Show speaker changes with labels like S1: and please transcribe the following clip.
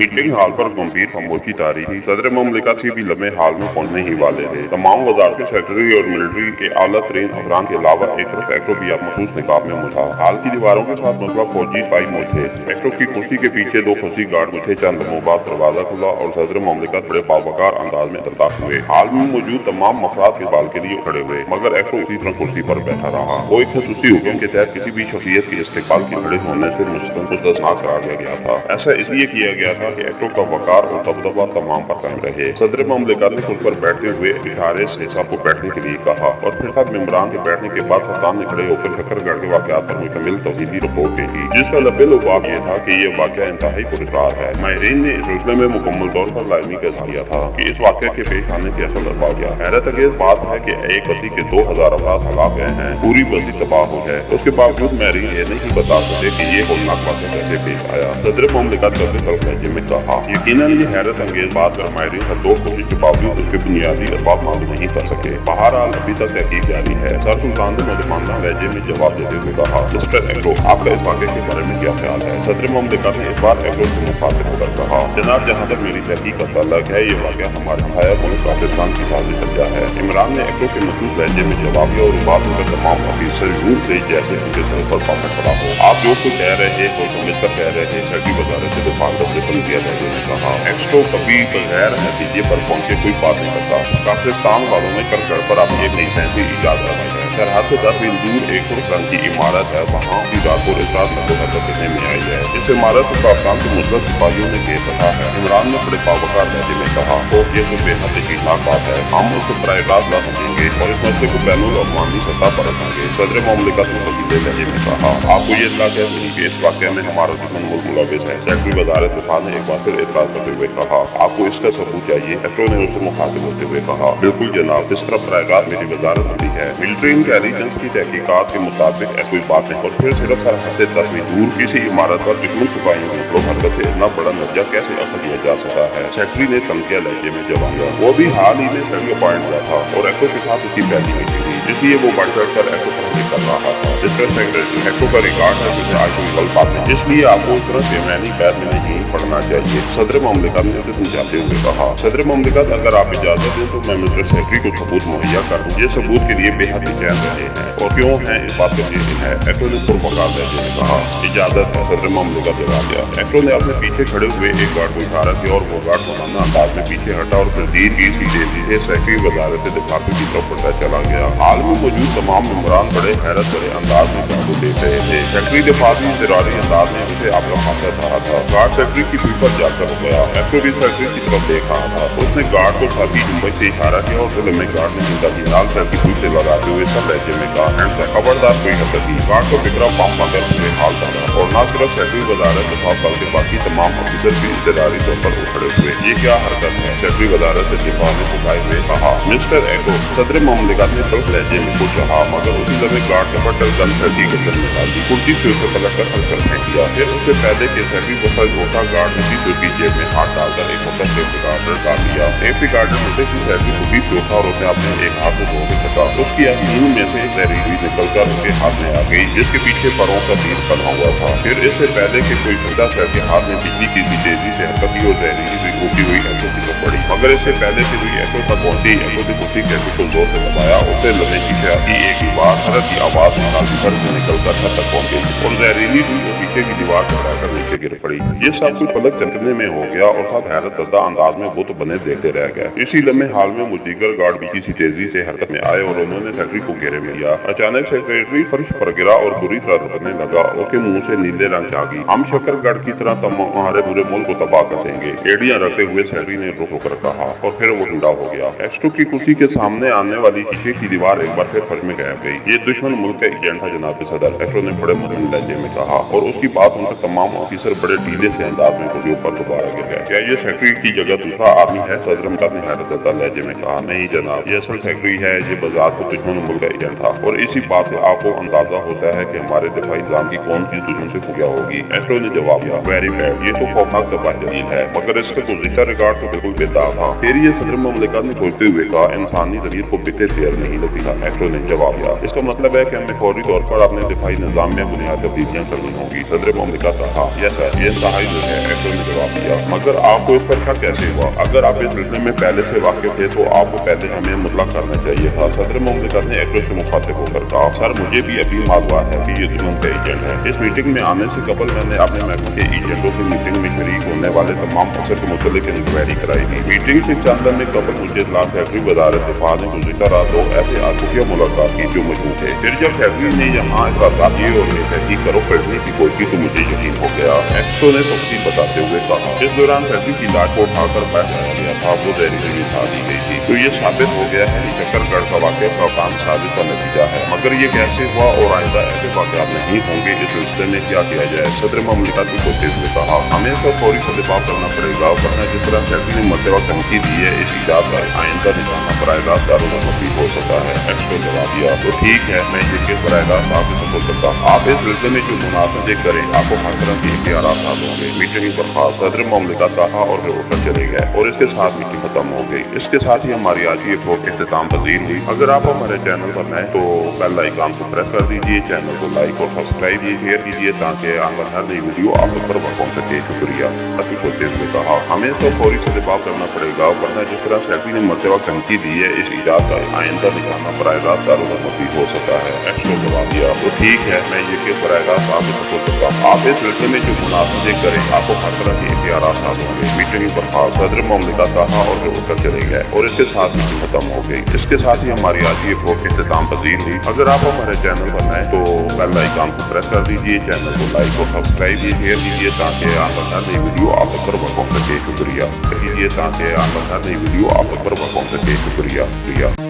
S1: Meeting hall पर गंभीर खामोशी तारी थी। सदर ममलिकत भी लम्हे हाल में पहुंचने ही वाले थे। तमाम वजारती सेक्रेटरी और मिलिट्री के आला तरीन अफरान के अलावा एक तरफ एक्टो भी अब मखसूस निकाब में था। हाल की दीवारों के साथ मुतबा फौजी सिपाही मौजूद थे। एक्टो की कुर्सी के पीछे दो फौजी गार्ड बैठे। चंद लम्हों बाद दरवाजा खुला और सदर ममलिकत बड़े बावकार अंदाज में अंदर हुए। हाल में मौजूद तमाम मफराद के बाल के लिए खड़े हुए, मगर एक्टो उसी तरह कुर्सी पर बैठा रहा। वो एक खसूसी हुक्म के तहत किसी भी शख्सियत के इस्तेकाल के खड़े होने से मुस्तस्ना करार दिया गया था। ऐसा इसलिए किया गया था कि एक्टो का वकार और दबदबा तमाम पर कायम रहे। सदर ममलिकत ने खुद पर बैठते हुए इशारे से सबको बैठने के लिए कहा और फिर सब मेंबरान के बैठने के बाद सत्तान ने खड़े होकर शकरगढ़ के वाकयात पर मुकम्मल तफसीली रिपोर्ट की, जिसका लब्बे-लुबाब ये था कि ये वाकया इंतहाई पुरस्कार है। माहिरीन ने इस सिलसिले में मुकम्मल तौर पर लाजमी कर दिया था कि इस वाकये के पेश आने के असल असबाब क्या। हैरत अंगेज बात है कि एक बस्ती के 2000 अफराद हलाक गए हैं, पूरी बस्ती तबाह हो है। उसके बावजूद माहिरीन ये नहीं बता सके कि ये होलनाक वाकया कैसे पेश आया। सदर ममलिकत लहजे में कहा, यकीनन ये हैरत अंगेज बात कर माहिरीन हरदोर कोशिश के बावजूद उसके बुनियादी असबाब मालूम नहीं कर सके। बहरहाल अभी तक तहकीक जारी है। सर सुल्तान ने मुतमाना लहजे में जवाब देते हुए कहा, मिस्टर एक्टो, आपका इस वाक़े के बारे में क्या ख्याल है। सदर ममलिकत ने इस बार एक्टो से मुखातिब होकर कहा, जनाब, जहाँ तक मेरी तहकीक का ताल्लुक है, ये वाक़या हमारे हया मुल्क पाकिस्तान की साजिश सजा है। इमरान ने एक्टो के मखसूस लहजे में जवाब दिया और बात में तमाम अफीसर रूप से जैसे उनके सर पर पापड़ पड़ा हो। आप जो कुछ कह रहे हो समझकर कह रहे थे। सेक्रेटरी वजारत से दिया लहजे ने कहा, एक्टो कभी बगैर नतीजे पर पहुंचे कोई बात नहीं करता। पाकिस्तान वालों ने करगढ़ पर अपनी एक नई साइंसी ईजाद बनाई है। सरहद से 10 मील दूर 100 रन की इमारत है, वहाँ की रात और रात नजर देने में आई है। इस इमारत को पाकिस्तान के मुस्लिम सिपाहियों ने घेर रखा है। इमरान ने बड़े बावकार लहजे में कहा, तो ये तो बेहद यकीननाक बात है। हम उससे बराह रास्त ला सकेंगे और इस मसले को बैनुल-अक़वामी सतह पर रखेंगे। सदर ममलिकत ने वकील लहजे में कहा, आपको ये इत्तला है कि इस वाक़े में हमारा दुश्मन मुल्क मुलविस है। सेक्रेटरी वजारत दिफा ने एक बार फिर एतराज करते हुए कहा, आपको इसका सबूत चाहिए। एक्टो ने उससे मुखातिब होते हुए कहा, बिल्कुल जनाब, इस तरफ बराह रास्त मेरी वजारत होती है। मिलिट्री इंटेलिजेंस की तहकीकात के मुताबिक ऐसी बात नहीं। और फिर सिर्फ सरहद से 10 मील दूर किसी इमारत पर दुश्मन सिपाहियों को हरकत से इतना बड़ा नतीजा कैसे असर दिया जा सकता है। सेक्रेटरी ने तनकिया लहजे में जवाब दिया, वो भी हाल ही में सेक्रेटरी अपॉइंट हुआ था और एक्टो के साथ उसकी पहली मीटिंग थी, इसलिए वो बढ़ चढ़ कर एक्टो पर हमले कर रहा था। जिसका सेक्रेटरी एक्टो का रिकॉर्ड है, जिसे आज कोई गलत बात नहीं, इसलिए आपको उस तरह बेमानी पैर में नहीं पड़ना चाहिए। सदर ममलिकत ने उसे समझाते हुए कहा, सदर ममलिकत, अगर आप इजाजत दें तो मैं मिस्टर सेक्रेटरी को सबूत मुहैया कर दूं। ये सबूत के लिए बेहद बेचैन रहे हैं और क्यों है इस बात का यकीन है। एक्टो ने पुरवकार लहजे में कहा, इजाजत है। सदर ममलिकत जवाब दिया। एक्टो ने अपने पीछे खड़े हुए एक गार्ड को इशारा किया और वो गार्ड मौलाना अंदाज में पीछे हटा और तस्दीर की तेजी से सेक्रेटरी वजारत दिफा की तरफ बढ़ता चला गया। हाल में मौजूद तमाम मेंबरान बड़े हैरत भरे अंदाज में गार्ड को देख रहे थे। सेक्रेटरी दिफा भी इज़रारी अंदाज में उसे आपका फासला चाहा था। गार्ड सेक्रेटरी की पीठ पर जाकर हो गया। एक्टो भी सेक्रेटरी की तरफ देख रहा था। उसने गार्ड को छाती जुम्बे से इशारा किया और फिर में गार्ड ने जिंदा लाल सेक्रेटरी पीठ से लगाते हुए सब लहजे में कहा, खबरदार कोई हरकत की। गार्ड को फिक्रा पंप पाकर हुए हाल डाला और न सिर्फ सेक्रेटरी वजारत दिफा बल्कि बाकी तमाम ऑफिसर भी इज़रारी तौर पर उखड़े हुए। ये क्या हरकत है। सेक्रेटरी वजारत दिफा ने उठाए हुए कहा, मिस्टर एक्टो। सदर ममलिकत ने तल्ख लहजे में कुछ कहा, मगर उसी लम्हे गार्ड के पर गन सेक्रेटरी के गर्दन में डाल दी। कुर्सी से उसे पलट कर हल्का फेंक दिया। फिर उससे पहले के सेक्रेटरी को सच होता गार्ड ने की जेब में हाथ डालकर एक होता सेफ्टी गार्डर डाल दिया। सेफ्टी गार्डर होते की सेक्रेटरी को भी चौथा और उसने अपने एक हाथ को धो के सका। उसकी आस्तीन में से जहरीली निकलकर उसके हाथ में आ गई, जिसके पीछे परों का तीर बना हुआ था। फिर इससे पहले कि कोई फंदा सेक्रेटरी हाथ में बिजली की तेजी से हरकत की और जहरीली से घूटी हुई एक्टो की तरफ बढ़ी, मगर इससे पहले कि हुई एक्टो तक पहुंची, एक्टो की कुर्सी के को जोर से दबाया। उसे लगे की शराबी एक ही बार हरत की आवाज निकालती घर से निकलकर छत तक पहुंच गई और जहरीली धूल पीछे की दीवार टकराकर नीचे गिर पड़ी। ये सब कुछ पलक झपकने में हो गया और सब हैरत ज़दा अंदाज में बुत बने देखते रह गए। इसी लम्हे हाल में मुदीगर गार्ड भी किसी तेजी से हरकत में आए और उन्होंने सेक्रेटरी को घेरे में लिया। अचानक सेक्रेटरी फर्श पर गिरा और बुरी तरह रगड़ने लगा। उसके मुंह से नीले रंग आ गई। हम शकरगढ़ की तरह तुम्हारे बुरे मुल्क को तबाह कर देंगे, एड़ियां रखते हुए सेक्रेटरी ने रुक होकर कहा और फिर वो ठंडा हो गया। एक्टो की कुर्सी के सामने आने वाली शीशे की दीवार एक बार फिर फर्श में गायब गई। ये दुश्मन मुल्क का एजेंट था जनाब सदर, एक्टो ने बड़े मुतमिन लहजे में कहा और उसकी बात उनका तमाम ऑफिसर बड़े ढीले से अंदाज में उसके ऊपर दोबारा गिर गए। क्या ये सेक्रेटरी की जगह दूसरा आदमी है। सदर ने हैरत लहजे में कहा, नहीं जनाब, ये असल सेक्रेटरी है। ये बाजार को दुश्मन मुल्क का एजेंट था और इसी बात से आपको अंदाजा होता है कि हमारे दिफाई निजाम की कौन सी दुश्मन से खुफिया होगी। एक्टो ने जवाब दिया, वेरी बैड, ये तो खौफनाक तबाही है, मगर इसका गुज़िश्ता रिकॉर्ड तो बिल्कुल बेदाग था। फिर ये सदर ममलिकत ने सोचते हुए कहा, इंसानी ज़मीर को बिते देर नहीं लगती। एक्टो ने जवाब दिया। इसका मतलब है कि हमें फौरी तौर पर अपने दिफाई निजाम में बुनियादी तब्दीलियां करनी होगी। सदर ममलिकत कहा, यस सर, ये इंतहाई जो है, एक्टो ने जवाब दिया। मगर आपको इस पर शक कैसे हुआ? अगर आप इस सिलसिले में पहले से वाकिफ थे तो आपको पहले हमें मुतला करना चाहिए था। सदर ममलिकत ने एक्टो से मुखातिब होकर कहा, सर मुझे भी अभी मालूम है कि ये जुल्म का एजेंट है। इस मीटिंग में आने से कबल मैंने अपने महकमे के एजेंटों से मीटिंग में शरीक होने वाले तमाम अफसर के मुतल्लिक इंक्वायरी कराई थी। मीटिंग से चंद दिन कबल मुझे इत्तला फैक्ट्री वजारत दिफा ने गुज़िश्ता रात 2 ऐसे खुफिया मुलाकात की जो मौजूद थे। फिर जब फैक्ट्री ने यहाँ इखराजात ये और ये तहकीक करो करने की कोशिश की तो मुझे यकीन हो गया। एक्सो ने तफसील बताते हुए कहा, इस दौरान फैक्ट्री की लाश को उठाकर बैठ जाया गया था, वो जहरीली भी उठा दी गई थी। तो ये साबित हो गया है कि चक्करगढ़ का वाक़या काम साजिश का नतीजा है। मगर ये कैसे हुआ और आइंदा ऐसे वाक़यात नहीं होंगे, इस सिलसिले में क्या किया जाए? सदर ममलिकत को सोचते हुए कहा, हमें तो फौरी सदफा करना पड़ेगा, वरना जिस तरह फैक्ट्री ने मरतबा धमकी दी है इस ईजाद का आइंदा निशाना बराह दारुल हो सकता है। एक्सो जवाब दिया, तो ठीक है, मैं ये केस बराह आपसे सपोर्ट करता हूँ। आप इस सिलसिले में जो मुनाफे करें, आपको हर तरह की इख्तियारात हासिल होंगे। मीटिंग बर्खास्त। सदर ममलिकत कहा और फिर उठकर चले गए और इसके साथ मीटिंग खत्म हो गई। इसके साथ ही हमारी आज ये शो इख्तिताम पजीर हुई। अगर आप हमारे चैनल पर नए तो बेल आइकन को प्रेस कर दीजिए, चैनल को लाइक और सब्सक्राइब शेयर कीजिए ताकि आने वाली हर नई वीडियो आप तक पर पहुंच सके। शुक्रिया। कुछ होते हुए कहा, हमें तो फौरी सदफा करना पड़ेगा, वरना जिस तरह फैक्ट्री ने मरतबा धमकी दी है इस ईजाद का आइंदा निशाना बराह दारुल हो सकता है। एक्सो जवाब दिया, तो ठीक है, मैं ये केस बराह आपसे सपोर्ट करता हूँ। आप इस सिलसिले में जो मुनाफे करें, आपको हर तरह की इख्तियारात हासिल होंगे। मीटिंग बर्खास्त। सदर ममलिकत कहा और फिर उठकर चले गए और इसके साथ मीटिंग खत्म हो गई। इसके साथ ही हमारी आज ये शो इख्तिताम पजीर हुई। अगर आप हमारे चैनल पर नए तो बेल आइकन को प्रेस कर दीजिए, चैनल को लाइक और सब्सक्राइब शेयर कीजिए ताकि आने वाली हर नई वीडियो आप तक पर पहुंच सके। शुक्रिया कीजिए ताकि आने वाली हर नई वीडियो आप तक पर पहुंच सके। शुक्रिया।